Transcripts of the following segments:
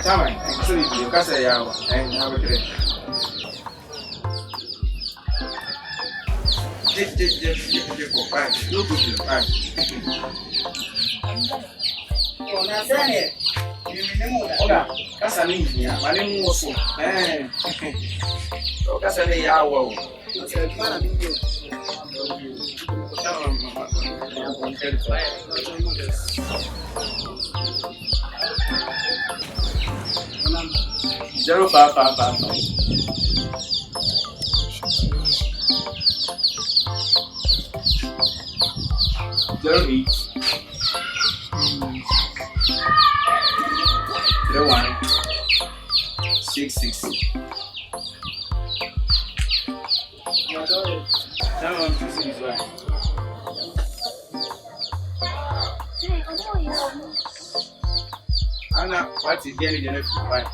Chama. So you can say ya. Have a great. Oga, kasa ni ya, mani mu so. O kasa ni ya wo. Zero five. 08 01 66. Anna, what is getting the next one?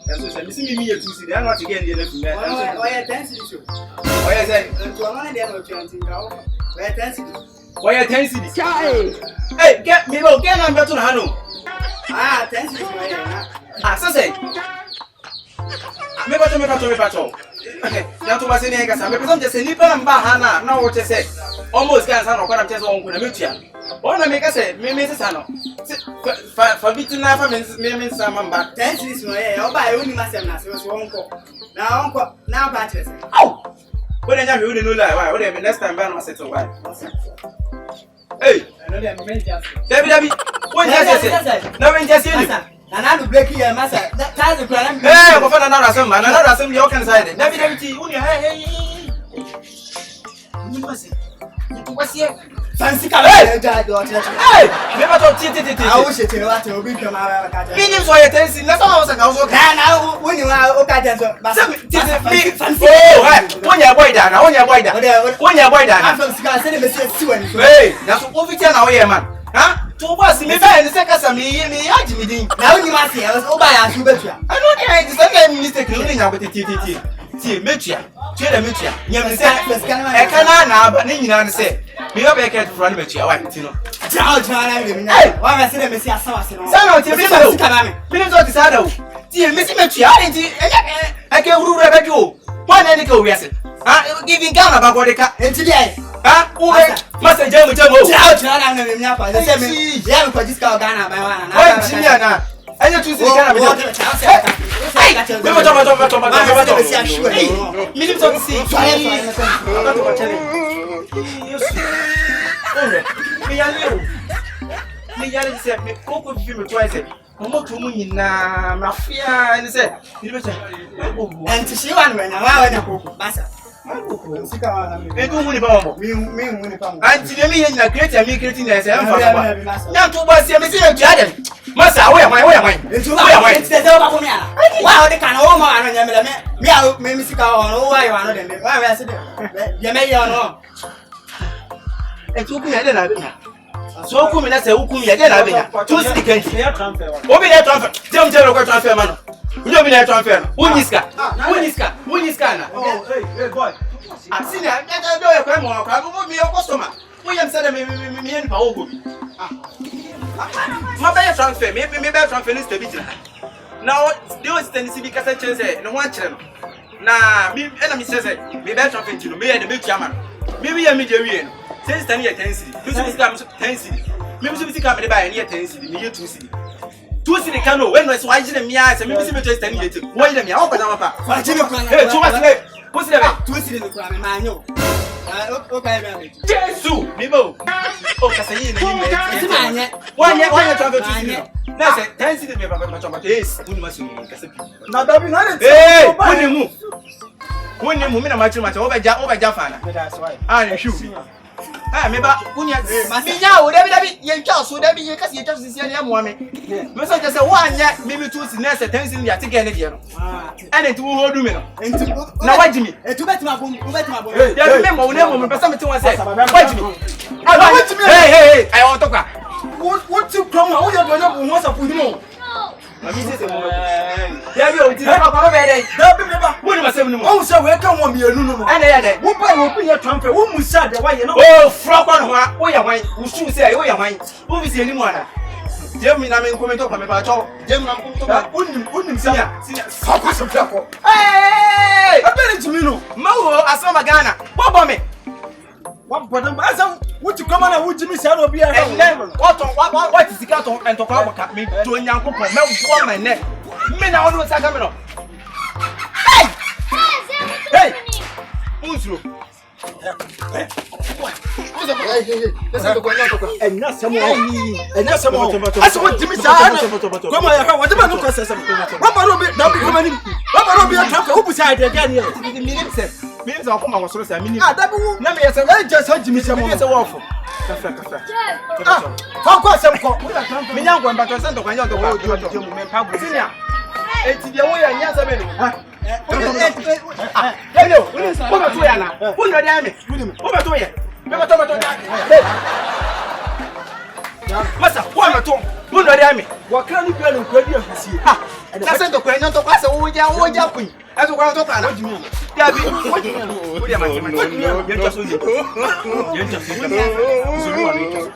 That's me here to see. I'm not getting the next one. Why attention? Why is that? Why attention? Hey, get me no get on better Hanu. Attention. So say. Me bato. Now to was in Egasa, because just a nipple and bahana, now what I said. Almost can't sound what I'm just on Kunamutia. One I make us say, Mrs. Sano. For beating never means some back. 10 cities, I'll buy only myself now batches. Oh! When I have you know lie, whatever next time ban was settled. Hey, Debbie, what just said? No one just said. And I will break here, master. That's the plan. Hey, we'll find another assembly. You can say it. Hey, what's here? Fancy color. Hey, never talk tit. I wish it to be from our meaning for your tension. That's all I was okay. Now, when you are okay, fancy. When you're boy down, I'm from Sicily. Hey, that's what we tell our man. Huh? To was me by the second me now you must see us all by us. I don't know mistake with the TTT. See, Mitchia, Mitchia. You understand? I can't now, but then you say, we are back at front of Mitchia. Why, you know? Hey, why I said, Messiah, Minutes of the saddle. Dear Missy Mitchia, I can't rule about you. One any go, yes. Giving Ghana about what they cut today. Master Joe, I don't choose the Massa, where am I? It's the door for me. Wow, they can hold my me out, Miss Cow, why you are not in the why I said, you may know. And took me so come as a Ukum, you get 2 seconds. Open that transfer. Don't tell what transfer man. You don't be that transfer. Uniska. Oh, hey, boy. I've seen that. I don't know a crime. Me a customer. William said, me and Paul. My better transfer, maybe better transfer is the vision. Now, there was Tennessee because I changed it. No one channel. Now, me enemy says it. Me better transfer to me and the big chairman. Maybe I'm Midorian. Since 10 years, Tennessee. You see, I'm 10 city. Maybe you come to buy a near 10 city, near 2 city. 2 city canoe, when was watching me eyes and maybe just 10 years. Why did me out of our papa? What's the 2 city in the crime? I know. Okay, Jesus, Nemo. Oh, Cassini, why you travel to me? That's it. 10 city, my days. We must not be not. Hey, when you move in a match over Jafana. That's why I'm sure. me ba unya minya wo dabi ye twa so dabi ye kasi ye twa so sisia ne amoa me me so je say wo anya me tu si na se tensin ya tike ne de no ene ti wo hodu me no na wajimi etu betima bom ya me mo ne mo me pesa me ti won say wajimi hey I want to ka what you come on you do no mo sapu ni mo Mami se mo. Ya bi o ti ba ko be dey. Da bi me ba. Wo ni ma se mu ni mo. O se we ka won mienu no mo. Ana ya dey. Wo pa wo pinye trampe, wo mu sha de wa ye no. Oh, fro kwa no ha. Wo ya wan. Wo su se wo ya wan. Wo bi se ni mo ana. Je mi na me nkomento kwa me ba cho. Je mi na nkomento kwa. Unim Sinya. Fa kwa so flako. Hey! Abere timi no. Ma wo asama Ghana. Wo bo me. Wa bodam ba asa wo ti koma na wo jimi sha no bia. What is sika ton ento kwa boka me to nyankopon me wo my neck. Me na wo saka me no. Hey! Hey! Unzuro. Enya samo. Asa wo jimi sha na. Koma ya wa jima no kwasa sam. Wa ba no bi da bi koma ni. Wa ba no bi ataka wo busa ide dia ni. Mimi se akoma wo soro se mini. Ah da bi wo. Na me yese Just jimi sha mo. me yese wo ofo. Kafa. Ah, fa kwa sem ko. Me nyango mba to sento kwanya to kwa to mu me pa go. Sinia. Eti de wo ya nyanza me no. Hello, wo be to ya na. Wo no dia me. Wo be to ya. Me to da. Masa, wo me to. Wo no dia me. Wa kra ni bia no kwa di afusie. Ha. Na sento kwanya to kwa se wo ja kun. Aso kwa to kana. Ya bi. Wo dia ma. Ye to so ye. Ye to so. Zuru wa ni to.